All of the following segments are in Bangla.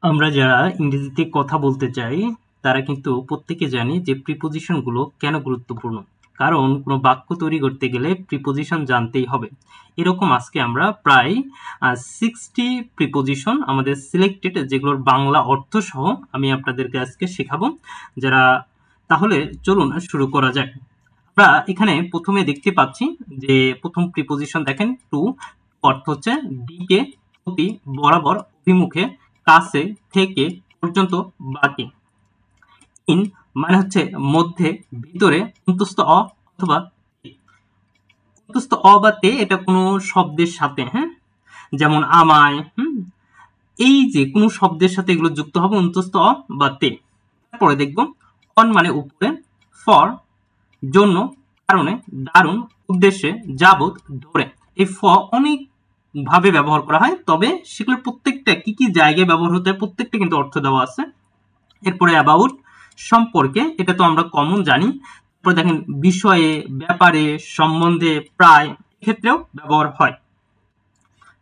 আমরা যারা ইংরেজিতে কথা বলতে চাই তারা কিন্তু প্রত্যেকে জানি যে প্রিপোজিশন গুলো কেন গুরুত্বপূর্ণ। কারণ কোনো বাক্য তৈরি করতে গেলে প্রিপোজিশন জানতেই হবে। এরকম আজকে আমরা প্রায় 60 প্রিপোজিশন আমাদের সিলেক্টেড, যেগুলোর বাংলা অর্থ সহ আমি আপনাদেরকে আজকে শেখাবো। যারা তাহলে চলুন শুরু করা যাক। আমরা এখানে প্রথমে দেখতে পাচ্ছি যে প্রথম প্রিপোজিশন দেখেন টু। অর্থ হচ্ছে দিকে, প্রতি, বরাবর, অভিমুখে, কাছে, থেকে, পর্যন্ত, বাকি। ইন মানে হচ্ছে মধ্যে, ভিতরে, অন্তস্থ অ অথবা তে। অন্তস্থ অ বা তে এটা কোনো শব্দের সাথে, হ্যাঁ, যেমন আমায়, এই যে কোনো শব্দের সাথে এগুলো যুক্ত হবে অন্তস্থ অ বা তে। তারপরে দেখব অন মানে উপরে, ফর জন্য, কারণে, দারুণ, উদ্দেশ্যে, যাবত, ধরে। এই ফ অনেক ভাবে ব্যবহার করা হয়, তবে সেগুলোর প্রত্যেকটা কি কি জায়গায় ব্যবহার হতে হয় প্রত্যেকটা কিন্তু অর্থ দেওয়া আছে। এরপরে অ্যাবাউট সম্পর্কে, এটা তো আমরা কমন জানি। তারপরে দেখেন বিষয়ে, ব্যাপারে, সম্বন্ধে, প্রায় ক্ষেত্রেও ব্যবহার হয়।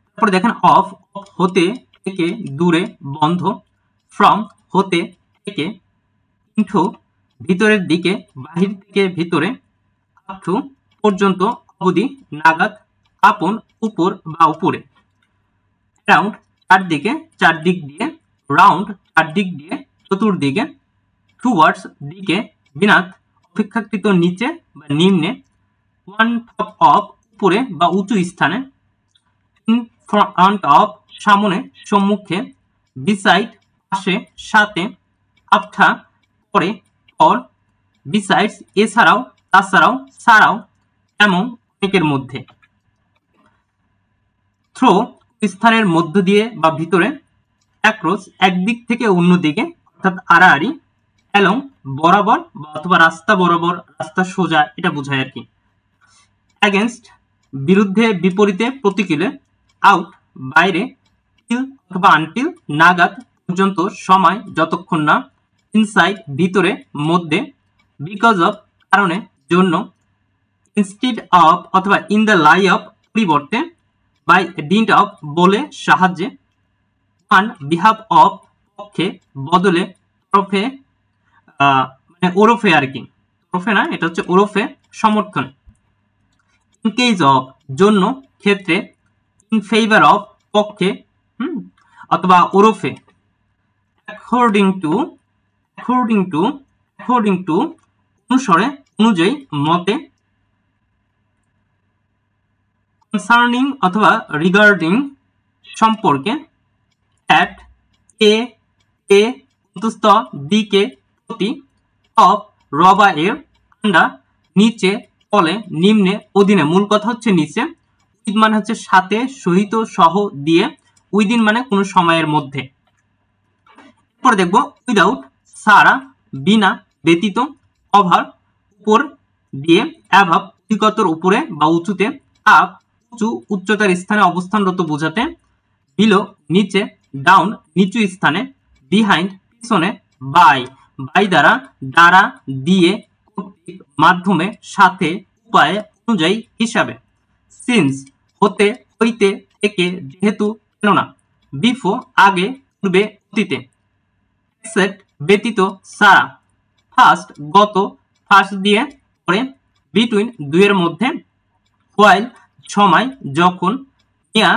তারপরে দেখেন অফ হতে, থেকে, দূরে, বন্ধ, ফ্রম হতে, থেকে, ইনটু ভিতরের দিকে, বাহির থেকে ভিতরে, আপ টু পর্যন্ত, অবধি, নাগাদ, আপন, উপর বা উপরে, অ্যারাউন্ড চারদিকে, চারদিক দিয়ে, রাউন্ড চারদিক দিয়ে, চতুর্দিকে, টুয়ার্ডস দিকে, বিনাত অপেক্ষাকৃত নিচে বা নিম্নে, ওয়ান টপ অফ উপরে বা উঁচু স্থানে, ইন ফ্রন্ট অফ সামনে, সম্মুখে, বিসাইড পাশে, সাথে, আফটার পরে, পর, বিসাইডস এছাড়াও, তাছাড়াও, ছাড়াও, এমন, অনেকের মধ্যে। থ্রো স্থানের মধ্য দিয়ে বা ভিতরে, অ্যাক্রস একদিক থেকে অন্য দিকে অর্থাৎ আড়াআড়ি, অ্যালং বরাবর বা অথবা রাস্তা বরাবর, রাস্তা সোজা, এটা বোঝায় আর কি। অ্যাগেনস্ট বিরুদ্ধে, বিপরীতে, প্রতিকূলে, আউট বাইরে, টিল অথবা আনটিল নাগাদ, পর্যন্ত, সময়, যতক্ষণ না, ইনসাইড ভিতরে, মধ্যে, বিকজ অফ কারণে, জন্য, ইনস্টিড অফ অথবা ইন দ্য লাই অফ পরিবর্তে, বাই ডিন্ট অফ বলে, সাহায্যে, অন বিহাফ অফ পক্ষে, বদলে, তরফে, মানে ওরফে আর কি, ওরফে না, এটা হচ্ছে ওরফে, সমর্থনে। ইন কেস অফ জন্য, ক্ষেত্রে, ইন ফেভার অফ পক্ষে, অথবা ওরফে। According to, according to, according to অনুসারে, অনুযায়ী, মতে। কনসার্নিং অথবা রিগার্ডিং সম্পর্কে। অ্যাট এ, এ অন্তস্থ দিকে, প্রতি, অফ রবা এর, আন্ডার নিচে, তলে, নিম্নে, অধীনে, মূল কথা হচ্ছে নিচে, উইথ মানে হচ্ছে সাথে, সহিত, সহ, দিয়ে, উইদিন মানে কোনো সময়ের মধ্যে। এরপরে দেখবো উইদাউট ছাড়া, বিনা, ব্যতীত, ওভার উপর দিয়ে, অ্যাভাব অধিকতর উপরে বা উঁচুতে, আপ উঁচু উচ্চতার স্থানে অবস্থানরত বোঝাতে, বিলো নিচে, ডাউন নিচু স্থানে, বিহাইন্ড পিছনে, বাই বাই দ্বারা, দ্বারা, দিয়ে, কর্তৃক, মাধ্যমে, সাথে, উপায়ে, অনুযায়ী, হিসাবে। সিন্স হতে, হইতে, থেকে, যেহেতু, কেননা। বিফো আগে, পূর্বে, অতীতে। এক্সেপ্ট ব্যতীত, ছাড়া। ফার্স্ট গত, ফার্স্ট দিয়ে, পরে। বিটুইন দুইয়ের মধ্যে। হোয়াইল সময়, যখন। নিয়া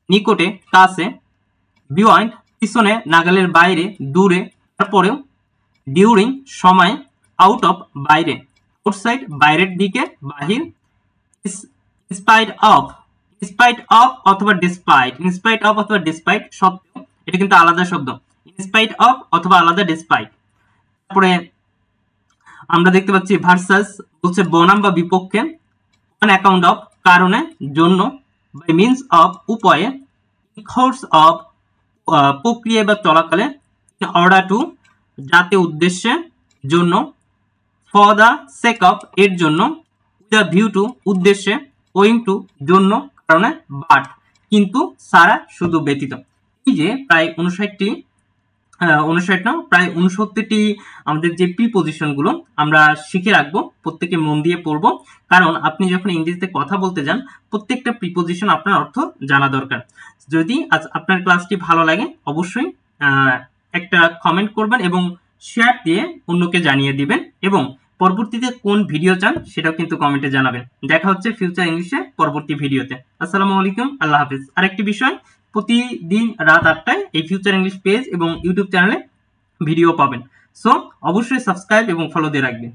নিকটে, কাছে। বিয়ন্ড পিছনে, নাগালের বাইরে, দূরে, তারপরেও। ডিউরিং সময়, আউট অফ বাইরে, আউটসাইড বাইরের দিকে, বাহির। স্পাইট অফ, স্পাইট অফ অথবা ডিসপাইট, ইনস্পাইট অফ অথবা ডিসপাইট সত্ত্বেও, এটা কিন্তু আলাদা শব্দ। ইনস্পাইট অফ অথবা আলাদা ডিসপাইট। তারপরে আমরা দেখতে পাচ্ছি ভার্সাস বলছে বনাম বা বিপক্ষে। অন অ্যাকাউন্ট অফ কারণে, জন্য। বাই মিনস অফ উপায়ে। কোর্স অফ প্রক্রিয়া বা চলাকালে। ইন অর্ডার টু যাতে, উদ্দেশ্যে, জন্য। ফর দ্য সেক অফ এর জন্য। উইথ দ্য ভিউ টু উদ্দেশ্যে। ওয়িং টু জন্য, কারণে। বাট কিন্তু, সারা শুধু, ব্যতীত। এই যে প্রায় 59টি, 59 না, প্রায় 69টি আমাদের যে প্রিপোজিশন গুলো আমরা শিখে রাখবো, প্রত্যেকে মন দিয়ে পড়বো। কারণ আপনি যখন ইংরেজিতে কথা বলতে যান প্রত্যেকটা প্রিপোজিশন আপনার অর্থ জানা দরকার। যদি আজ আপনার ক্লাসটি ভালো লাগে অবশ্যই একটা কমেন্ট করবেন এবং শেয়ার দিয়ে অন্যকে জানিয়ে দিবেন, এবং পরবর্তীতে কোন ভিডিও চান সেটাও কিন্তু কমেন্টে জানাবেন। দেখা হচ্ছে ফিউচার ইংলিশে পরবর্তী ভিডিওতে। আসসালামু আলাইকুম, আল্লাহ হাফিজ। আরেকটি বিষয়, প্রতিদিন রাত 8টায় এই ফিউচার ইংলিশ পেজ এবং ইউটিউব চ্যানেলে ভিডিও পাবেন। সো অবশ্যই সাবস্ক্রাইব এবং ফলো দিয়ে রাখবেন।